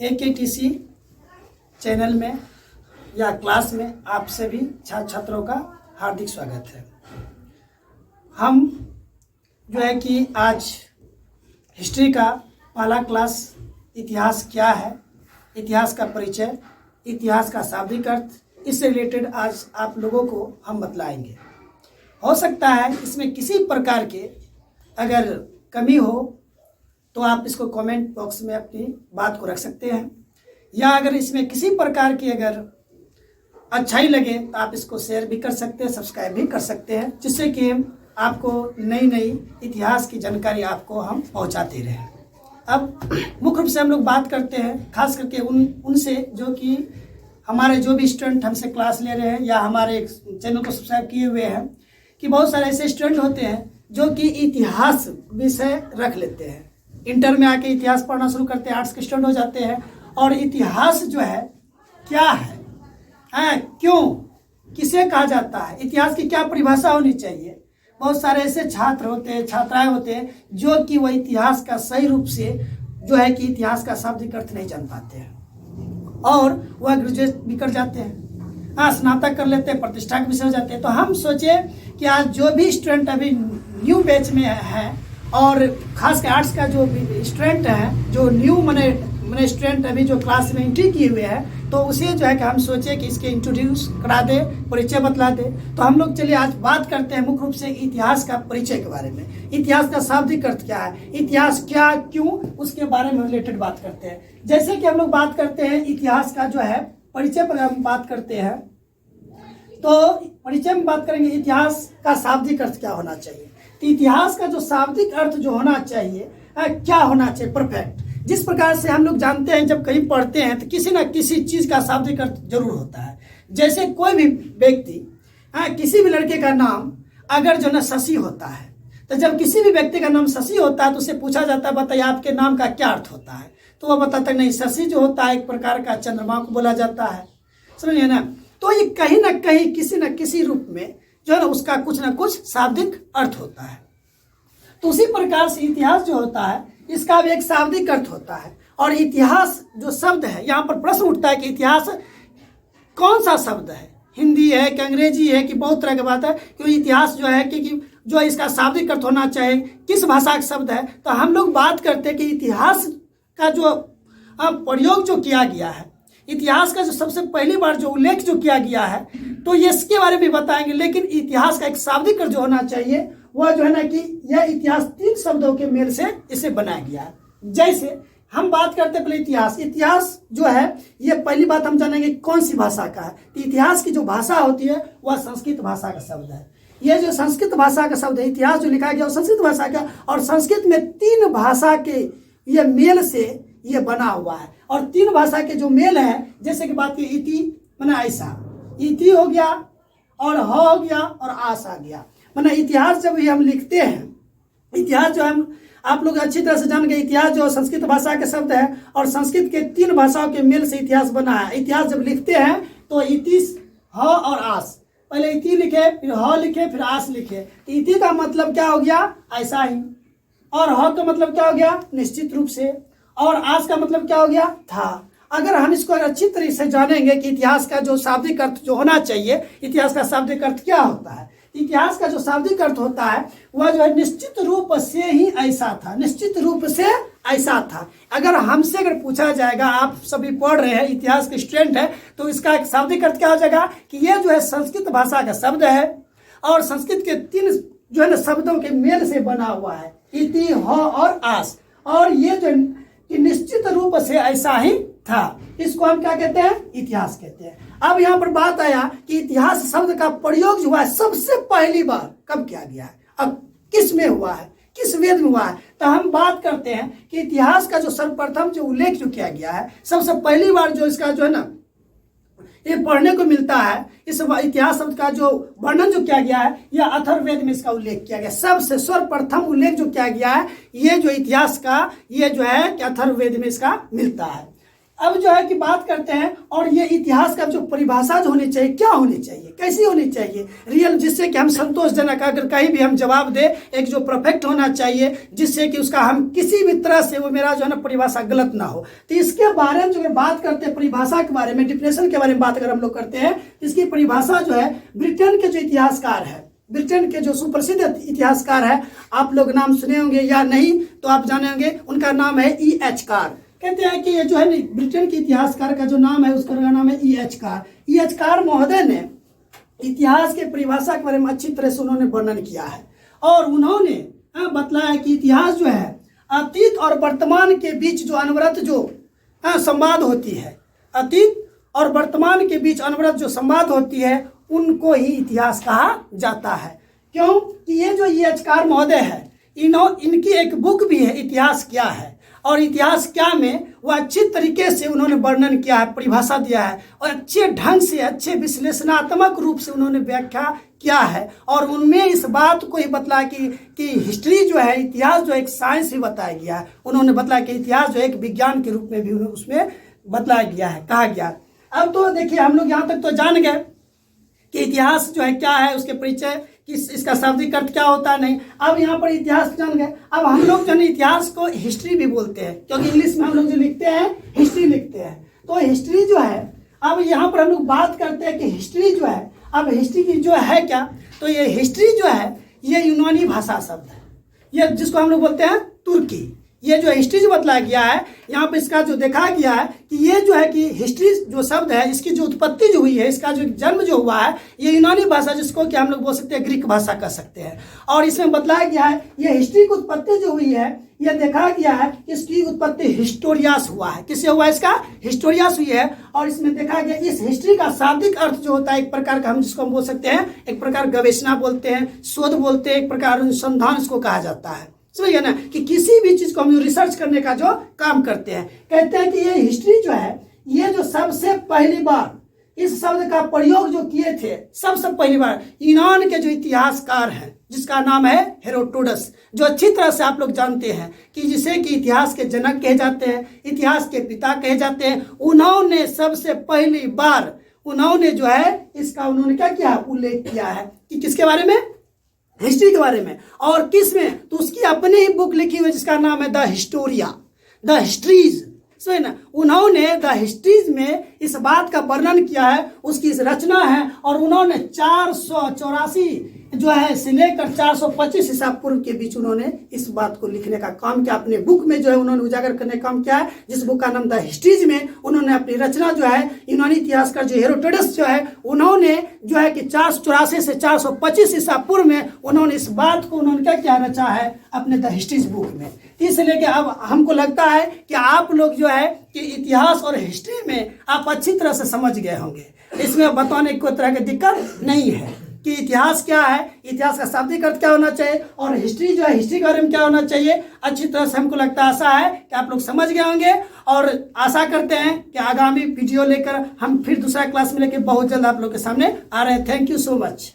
AKTC channel में या class में आप सभी छात्र छात्रों का हार्दिक स्वागत है। हम जो है कि आज हिस्ट्री का पहला क्लास इतिहास क्या है, इतिहास का परिचय, इतिहास का शाब्दिक अर्थ, इससे रिलेटेड आज आप लोगों को हम बतलाएंगे। हो सकता है इसमें किसी प्रकार के अगर कमी हो तो आप इसको कमेंट बॉक्स में अपनी बात को रख सकते हैं, या अगर इसमें किसी प्रकार की अगर अच्छाई लगे तो आप इसको शेयर भी कर सकते हैं, सब्सक्राइब भी कर सकते हैं, जिससे कि आपको नई नई इतिहास की जानकारी आपको हम पहुंचाते रहें। अब मुख्य रूप से हम लोग बात करते हैं खास करके उनसे जो कि हमारे जो भी स्टूडेंट हमसे क्लास ले रहे हैं या हमारे चैनल को सब्सक्राइब किए हुए हैं, कि बहुत सारे ऐसे स्टूडेंट होते हैं जो कि इतिहास विषय रख लेते हैं, इंटर में आके इतिहास पढ़ना शुरू करते हैं, आर्ट्स के स्टूडेंट हो जाते हैं, और इतिहास जो है क्या है, क्यों, किसे कहा जाता है, इतिहास की क्या परिभाषा होनी चाहिए। बहुत सारे ऐसे छात्र होते हैं, छात्राएं होते हैं जो कि वह इतिहास का सही रूप से जो है कि इतिहास का शाब्दिक अर्थ नहीं जान पाते हैं और वह ग्रेजुएट भी कर जाते हैं, स्नातक कर लेते हैं, प्रतिष्ठा के विषय हो जाते हैं। तो हम सोचे कि आज जो भी स्टूडेंट अभी न्यू बैच में है और खास कर आर्ट्स का जो स्टूडेंट है, जो न्यू मैंने स्टूडेंट अभी जो क्लास में एंट्री किए हुए हैं, तो उसे जो है कि हम सोचे कि इसके इंट्रोड्यूस करा दे, परिचय बतला दे। तो हम लोग चलिए आज बात करते हैं मुख्य रूप से इतिहास का परिचय के बारे में। इतिहास का शाब्दिक अर्थ क्या है, इतिहास क्या, क्यों, उसके बारे में रिलेटेड बात करते हैं। जैसे कि हम लोग बात करते हैं इतिहास का जो है परिचय पर हम बात करते हैं, तो परिचय में बात करेंगे इतिहास का शाब्दिक अर्थ क्या होना चाहिए। तो इतिहास का जो शाब्दिक अर्थ जो होना चाहिए क्या होना चाहिए, परफेक्ट। जिस प्रकार से हम लोग जानते हैं जब कहीं पढ़ते हैं तो किसी न किसी चीज का शाब्दिक अर्थ जरूर होता है। जैसे कोई भी व्यक्ति किसी भी लड़के का नाम अगर जो ना शशि होता है, तो जब किसी भी व्यक्ति का नाम शशि होता है तो उससे पूछा जाता है बताइए आपके नाम का क्या अर्थ होता है, तो वह बताता है नहीं, शशि जो होता है एक प्रकार का चंद्रमा को बोला जाता है, समझिए ना। तो ये कहीं ना कहीं किसी न किसी रूप में जो है ना उसका कुछ ना कुछ शाब्दिक अर्थ होता है। तो उसी प्रकार से इतिहास जो होता है इसका भी एक शाब्दिक अर्थ होता है। और इतिहास जो शब्द है, यहाँ पर प्रश्न उठता है कि इतिहास कौन सा शब्द है, हिंदी है कि अंग्रेजी है कि बहुत तरह की बात है, क्योंकि इतिहास जो है कि जो इसका शाब्दिक अर्थ होना चाहिए, किस भाषा का शब्द है। तो हम लोग बात करते हैं कि इतिहास का जो प्रयोग जो किया गया है, इतिहास का जो सबसे पहली बार जो उल्लेख जो किया गया है, तो ये इसके बारे में बताएंगे। लेकिन इतिहास का एक शाब्दिक अर्थ जो होना चाहिए वह जो है ना कि यह इतिहास 3 शब्दों के मेल से इसे बनाया गया है। जैसे हम बात करते हैं पहले इतिहास जो है, ये पहली बात हम जानेंगे कौन सी भाषा का है। तो इतिहास की जो भाषा होती है वह संस्कृत भाषा का शब्द है। ये जो संस्कृत भाषा का शब्द है, इतिहास जो लिखा गया वो संस्कृत भाषा का, और संस्कृत में 3 भाषा के ये मेल से ये बना हुआ है। और 3 भाषा के जो मेल है, जैसे कि बात की इति माना ऐसा, इति हो गया और ह हो गया और आस आ गया। माना इतिहास जब हम लिखते हैं, इतिहास जो हम आप लोग अच्छी तरह से जान गए, इतिहास जो संस्कृत भाषा के शब्द है और संस्कृत के 3 भाषाओं के मेल से इतिहास बना है। इतिहास जब लिखते हैं तो इति, ह और आस, पहले इति लिखे, फिर ह लिखे, फिर आस लिखे। तो इति का मतलब क्या हो गया, ऐसा ही, और ह का मतलब क्या हो गया, निश्चित रूप से, और आस का मतलब क्या हो गया, था। अगर हम इसको अच्छी तरह से जानेंगे कि इतिहास का जो शाब्दिक अर्थ जो होना चाहिए, इतिहास का शाब्दिक अर्थ क्या होता है। इतिहास का जो शाब्दिक अर्थ होता है वह जो है निश्चित रूप से ही ऐसा था, निश्चित रूप से ऐसा था। अगर हमसे अगर पूछा जाएगा, आप सभी पढ़ रहे हैं, इतिहास के स्टूडेंट है, तो इसका एक शाब्दिक अर्थ क्या हो जाएगा कि यह जो है संस्कृत भाषा का शब्द है और संस्कृत के 3 जो है ना शब्दों के मेल से बना हुआ है, इति, ह और आस, और ये जो कि निश्चित रूप से ऐसा ही था। इसको हम क्या कहते हैं, इतिहास कहते हैं। अब यहाँ पर बात आया कि इतिहास शब्द का प्रयोग जो हुआ है सबसे पहली बार कब किया गया है, अब किस में हुआ है, किस वेद में हुआ है। तो हम बात करते हैं कि इतिहास का जो सर्वप्रथम जो उल्लेख जो किया गया है, सबसे पहली बार जो इसका जो है ना ये पढ़ने को मिलता है, इस इतिहास शब्द का जो वर्णन जो किया गया है, यह अथर्ववेद में इसका उल्लेख किया गया। सबसे सर्वप्रथम उल्लेख जो किया गया है ये जो इतिहास का, ये जो है कि अथर्ववेद में इसका मिलता है। अब जो है कि बात करते हैं, और ये इतिहास का जो परिभाषा जो होनी चाहिए, क्या होनी चाहिए, कैसी होनी चाहिए, रियल, जिससे कि हम संतोषजनक, अगर कहीं भी हम जवाब दे, एक जो परफेक्ट होना चाहिए, जिससे कि उसका हम किसी भी तरह से वो मेरा जो है ना परिभाषा गलत ना हो। तो इसके बारे में जो बात करते हैं, परिभाषा के बारे में, डिफिनेशन के बारे में बात अगर हम लोग करते हैं, इसकी परिभाषा जो है ब्रिटेन के जो इतिहासकार है, ब्रिटेन के जो सुप्रसिद्ध इतिहासकार है, आप लोग नाम सुने होंगे या नहीं तो आप जाने होंगे, उनका नाम है E.H. कार। कहते हैं कि ये जो है ब्रिटेन के इतिहासकार का जो नाम है उसका नाम है E.H. कार। E.H. कार महोदय ने इतिहास के परिभाषा के बारे में अच्छी तरह से उन्होंने वर्णन किया है, और उन्होंने बतलाया कि इतिहास जो है अतीत और वर्तमान के बीच जो अनवरत जो संवाद होती है, अतीत और वर्तमान के बीच अनवरत जो संवाद होती है, उनको ही इतिहास कहा जाता है। क्यों कि ये जो E.H. कार महोदय है, इनकी एक बुक भी है, इतिहास क्या है, और इतिहास क्या में वो अच्छी तरीके से उन्होंने वर्णन किया है, परिभाषा दिया है, और अच्छे ढंग से, अच्छे विश्लेषणात्मक रूप से उन्होंने व्याख्या किया है, और उनमें इस बात को ही बतलाया कि हिस्ट्री जो है, इतिहास जो एक साइंस भी बताया गया है। उन्होंने बतलाया कि इतिहास जो एक विज्ञान के रूप में भी उसमें बतलाया गया है, कहा गया। अब तो देखिए हम लोग यहाँ तक तो जान गए कि इतिहास जो है क्या है, उसके परिचय, कि इसका शाब्दिक अर्थ क्या होता है, नहीं। अब यहाँ पर इतिहास जान गए। अब हम लोग जो है इतिहास को हिस्ट्री भी बोलते हैं, क्योंकि इंग्लिश में हम लोग जो लिखते हैं हिस्ट्री लिखते हैं। तो हिस्ट्री जो है, अब यहाँ पर हम लोग बात करते हैं कि हिस्ट्री जो है, अब हिस्ट्री की जो है क्या, तो ये हिस्ट्री जो है ये यूनानी भाषा शब्द है, ये जिसको हम लोग बोलते हैं तुर्की। ये जो हिस्ट्री जो बतलाया गया है, यहाँ पे इसका जो देखा गया है कि ये जो है कि हिस्ट्री जो शब्द है, इसकी जो उत्पत्ति जो हुई है, इसका जो जन्म जो हुआ है, ये यूनानी भाषा, जिसको कि हम लोग बोल सकते हैं ग्रीक भाषा कह सकते हैं। और इसमें बतलाया गया है ये हिस्ट्री की उत्पत्ति जो हुई है, ये देखा गया है इसकी उत्पत्ति हिस्टोरियास हुआ है। किससे हुआ? इसका हिस्टोरियास हुई है। और इसमें देखा गया इस हिस्ट्री का शाब्दिक अर्थ जो होता है, एक प्रकार का हम जिसको हम बोल सकते हैं, एक प्रकार गवेषणा बोलते हैं, शोध बोलते हैं, एक प्रकार अनुसंधान इसको कहा जाता है। समझिए ना, कि किसी भी चीज को हम रिसर्च करने का जो काम करते हैं। कहते हैं कि ये हिस्ट्री जो है, ये जो सबसे पहली बार इस शब्द का प्रयोग जो किए थे, सबसे पहली बार यूनान के जो इतिहासकार हैं, जिसका नाम है हेरोडोटस, जो अच्छी तरह से आप लोग जानते हैं कि जिसे कि इतिहास के जनक कहे जाते हैं, इतिहास के पिता कहे जाते हैं, उन्होंने सबसे पहली बार उन्होंने जो है इसका उन्होंने क्या किया, उल्लेख किया है कि किसके बारे में, हिस्ट्री के बारे में। और किस में, तो उसकी अपनी ही बुक लिखी हुई जिसका नाम है द हिस्टोरिया, द हिस्ट्रीज। सही ना, उन्होंने द हिस्ट्रीज में इस बात का वर्णन किया है, उसकी इस रचना है। और उन्होंने 484 जो है से लेकर 425 ईसा पूर्व के बीच उन्होंने इस बात को लिखने का काम किया, अपने बुक में जो है उन्होंने उजागर करने का काम किया है, जिस बुक का नाम द हिस्ट्रीज में उन्होंने अपनी रचना जो है, यूनानी इतिहासकार जो हेरोडोटस जो है, उन्होंने जो है कि 484 से 425 ईसा पूर्व में उन्होंने इस बात को उन्होंने क्या क्या रचा है अपने द हिस्ट्रीज बुक में। इसलिए कि अब हमको लगता है कि आप लोग जो है कि इतिहास और हिस्ट्री में आप अच्छी तरह से समझ गए होंगे, इसमें बताने की कोई तरह की दिक्कत नहीं है कि इतिहास क्या है, इतिहास का शाब्दिक अर्थ क्या होना चाहिए, और हिस्ट्री जो है हिस्ट्री के बारे में क्या होना चाहिए। अच्छी तरह से हमको लगता है, आशा है कि आप लोग समझ गए होंगे। और आशा करते हैं कि आगामी वीडियो लेकर हम फिर दूसरा क्लास में लेकर बहुत जल्द आप लोग के सामने आ रहे हैं। Thank you so much.